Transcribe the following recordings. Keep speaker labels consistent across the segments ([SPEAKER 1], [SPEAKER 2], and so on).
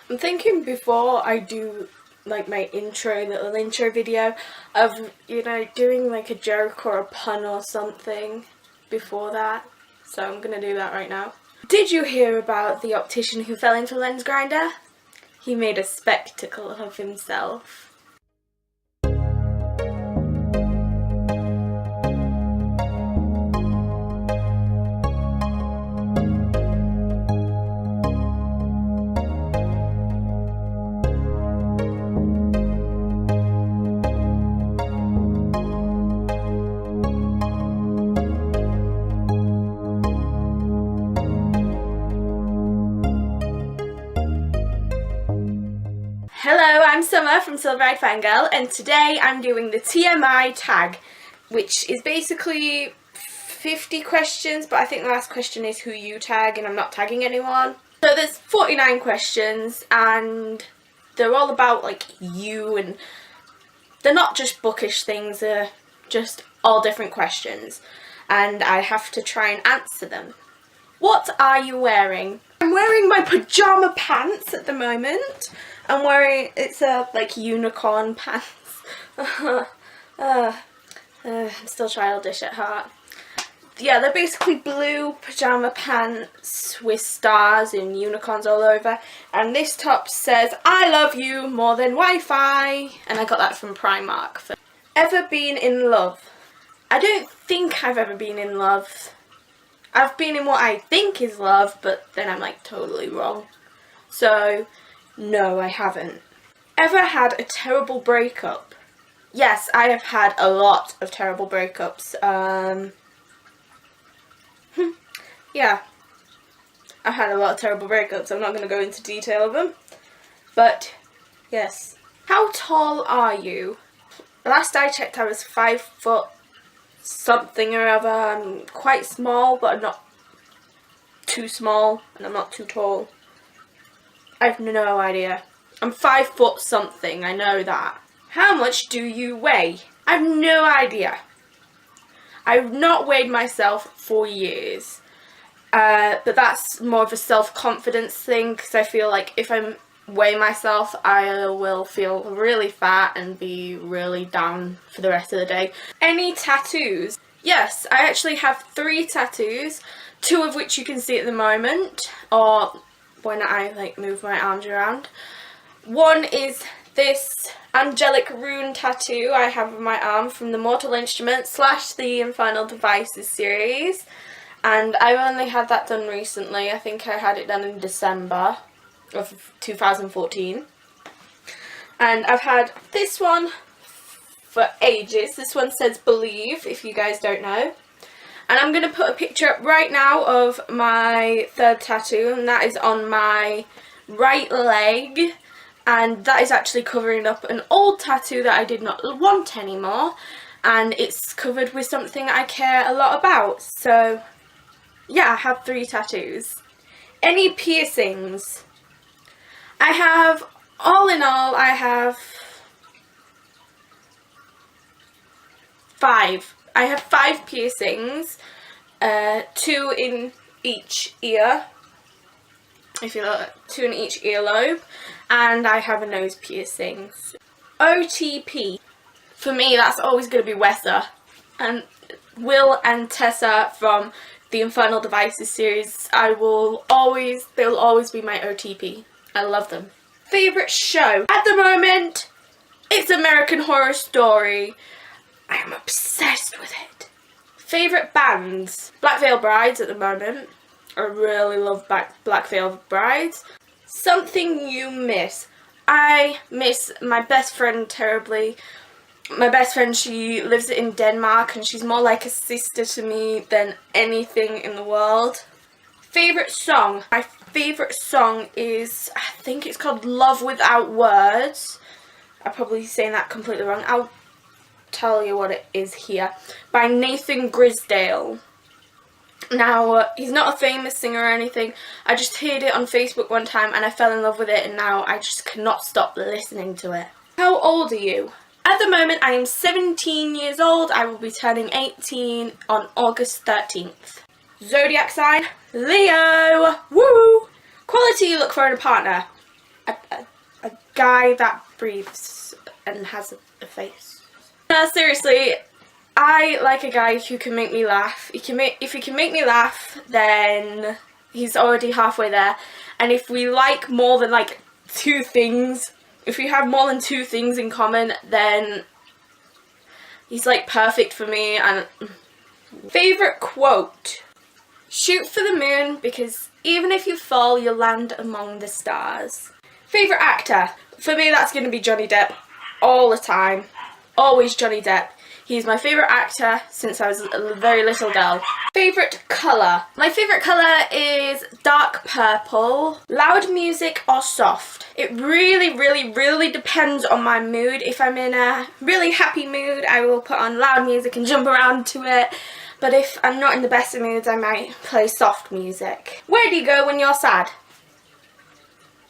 [SPEAKER 1] I'm thinking before I do like my little intro video of, doing like a joke or a pun or something before that. So I'm gonna do that right now. Did you hear about the optician who fell into a lens grinder? He made a spectacle of himself. Hello, I'm Summer from Silver-Eyed-Fangirl, and today I'm doing the T.M.I tag, which is basically 50 questions, but I think the last question is who you tag, and I'm not tagging anyone. So there's 49 questions, and they're all about like you, and they're not just bookish things, they're just all different questions, and I have to try and answer them. What are you wearing? I'm wearing my pyjama pants at the moment. I'm wearing, it's a like unicorn pants. I'm still childish at heart. Yeah, they're basically blue pyjama pants with stars and unicorns all over. And this top says, I love you more than Wi-Fi. And I got that from Primark. Ever been in love? I don't think I've ever been in love. I've been in what I think is love, but then I'm like totally wrong. So, no, I haven't. Ever had a terrible breakup? Yes, I have had a lot of terrible breakups. Yeah. I've had a lot of terrible breakups. I'm not going to go into detail of them. But, yes. How tall are you? Last I checked, I was 5 foot something or other. I'm quite small, but I'm not too small, and I'm not too tall. I have no idea. I'm 5 foot something, I know that. How much do you weigh? I have no idea. I've not weighed myself for years. But that's more of a self-confidence thing, because I feel like if I weigh myself, I will feel really fat and be really down for the rest of the day. Any tattoos? Yes, I actually have 3 tattoos, 2 of which you can see at the moment, or when I like move my arms around. One is this angelic rune tattoo I have on my arm from the Mortal Instruments / the Infernal Devices series, and I've only had that done recently. I think I had it done in December of 2014, and I've had this one for ages. This one says believe, if you guys don't know. And I'm going to put a picture up right now of my 3rd tattoo, and that is on my right leg, and that is actually covering up an old tattoo that I did not want anymore, and it's covered with something I care a lot about. So yeah, I have 3 tattoos. Any piercings? I have, all in all, I have 5. I have 5 piercings, 2 in each ear, if you look, 2 in each earlobe, and I have a nose piercing. OTP. For me, that's always going to be Wessa, and Will and Tessa from the Infernal Devices series, they'll always be my OTP. I love them. Favourite show? At the moment, it's American Horror Story. I am obsessed with it. Favourite bands? Black Veil Brides at the moment. I really love Black Veil Brides. Something you miss? I miss my best friend terribly. My best friend, she lives in Denmark, and she's more like a sister to me than anything in the world. Favourite song? My favourite song is, I think it's called Love Without Words. I'm probably saying that completely wrong. I'll tell you what it is here. By Nathan Grisdale. Now, he's not a famous singer or anything. I just heard it on Facebook one time and I fell in love with it, and now I just cannot stop listening to it. How old are you? At the moment, I am 17 years old. I will be turning 18 on August 13th. Zodiac sign? Leo! Woo! Quality you look for in a partner? a guy that breathes and has a face. No, seriously, I like a guy who can make me laugh. If he can make me laugh, then he's already halfway there. And if we like more than like 2 things, if we have more than 2 things in common, then he's like perfect for me. And favourite quote: shoot for the moon, because even if you fall, you'll land among the stars. Favourite actor? For me, that's going to be Johnny Depp. All the time. Always Johnny Depp. He's my favourite actor since I was a very little girl. Favourite colour? My favourite colour is dark purple. Loud music or soft? It really depends on my mood. If I'm in a really happy mood, I will put on loud music and jump around to it. But if I'm not in the best of moods, I might play soft music. Where do you go when you're sad?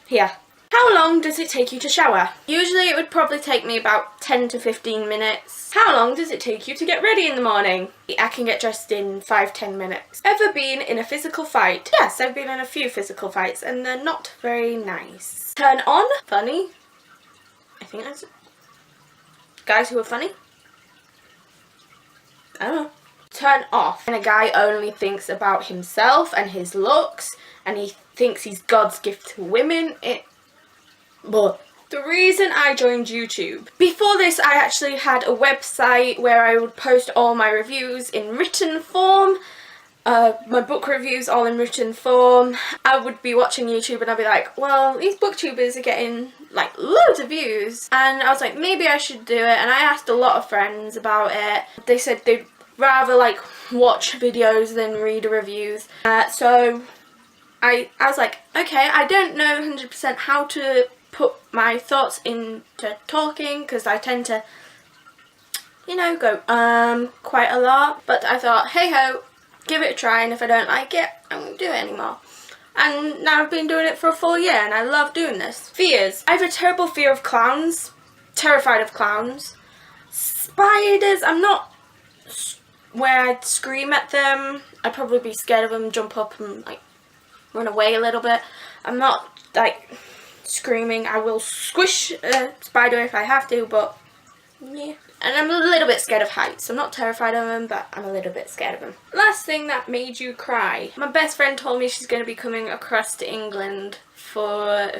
[SPEAKER 1] Here. How long does it take you to shower? Usually it would probably take me about 10 to 15 minutes. How long does it take you to get ready in the morning? I can get dressed in 5-10 minutes. Ever been in a physical fight? Yes, I've been in a few physical fights and they're not very nice. Turn on? Funny? I think that's it. Guys who are funny? I don't know. Turn off. And a guy only thinks about himself and his looks and he thinks he's God's gift to women. But the reason I joined YouTube, before this I actually had a website where I would post all my reviews in written form, my book reviews all in written form. I would be watching YouTube and I'd be like, well, these booktubers are getting like loads of views, and I was like, maybe I should do it. And I asked a lot of friends about it. They said they'd rather like watch videos than read reviews. So I was like, okay, I don't know 100% how to put my thoughts into talking, because I tend to, you know, go quite a lot. But I thought, hey ho, give it a try, and if I don't like it, I won't do it anymore. And now I've been doing it for a full year and I love doing this. Fears. I have a terrible fear of clowns. Terrified of clowns. Spiders, I'm not where I'd scream at them. I'd probably be scared of them, jump up and like run away a little bit. I'm not like screaming. I will squish a spider if I have to, but yeah. And I'm a little bit scared of heights. I'm not terrified of them, but I'm a little bit scared of them. Last thing that made you cry. My best friend told me she's going to be coming across to England for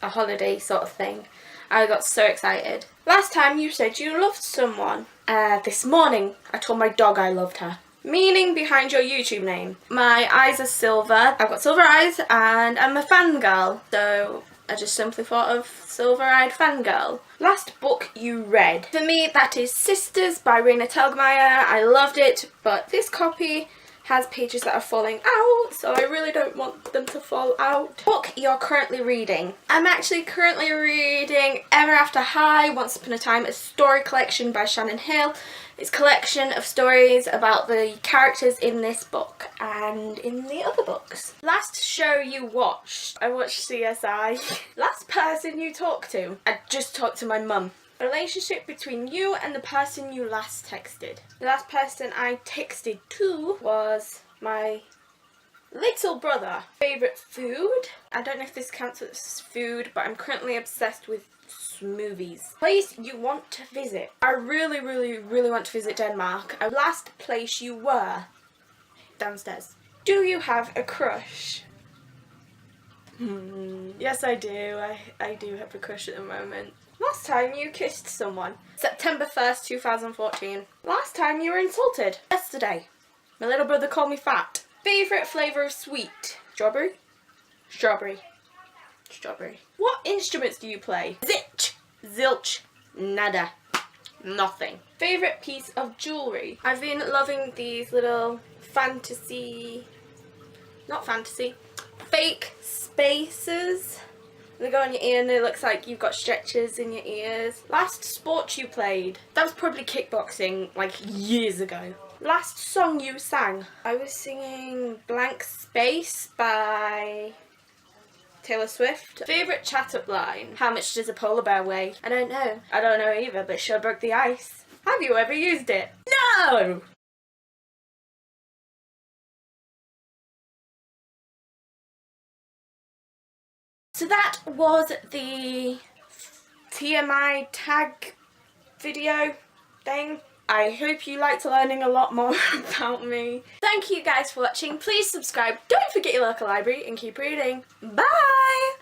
[SPEAKER 1] a holiday sort of thing. I got so excited. Last time you said you loved someone. This morning I told my dog I loved her. Meaning behind your YouTube name. My eyes are silver. I've got silver eyes and I'm a fangirl. So I just simply thought of Silver-Eyed-Fangirl. Last book you read. For me, that is Sisters by Raina Telgemeier. I loved it, but this copy has pages that are falling out, so I really don't want them to fall out. Book you're currently reading. I'm actually currently reading Ever After High, Once Upon a Time, a story collection by Shannon Hill. It's a collection of stories about the characters in this book and in the other books. Last show you watched. I watched CSI. Last person you talked to. I just talked to my mum. Relationship between you and the person you last texted. The last person I texted to was my little brother. Favourite food? I don't know if this counts as food, but I'm currently obsessed with movies. Place you want to visit. I really want to visit Denmark. Last place you were? Downstairs. Do you have a crush? Yes, I do. I do have a crush at the moment. Last time you kissed someone? September 1st, 2014. Last time you were insulted? Yesterday. My little brother called me fat. Favourite flavour of sweet? Strawberry? Strawberry. Strawberry. What instruments do you play? Zilch. Zilch. Nada. Nothing. Favourite piece of jewellery? I've been loving these little fake spacers. They go on your ear and it looks like you've got stretches in your ears. Last sport you played? That was probably kickboxing, like years ago. Last song you sang? I was singing Blank Space by Taylor Swift. Favourite chat-up line? How much does a polar bear weigh? I don't know. I don't know either, but sure broke the ice. Have you ever used it? No! So that was the TMI tag video thing. I hope you liked learning a lot more about me. Thank you guys for watching. Please subscribe. Don't forget your local library and keep reading. Bye!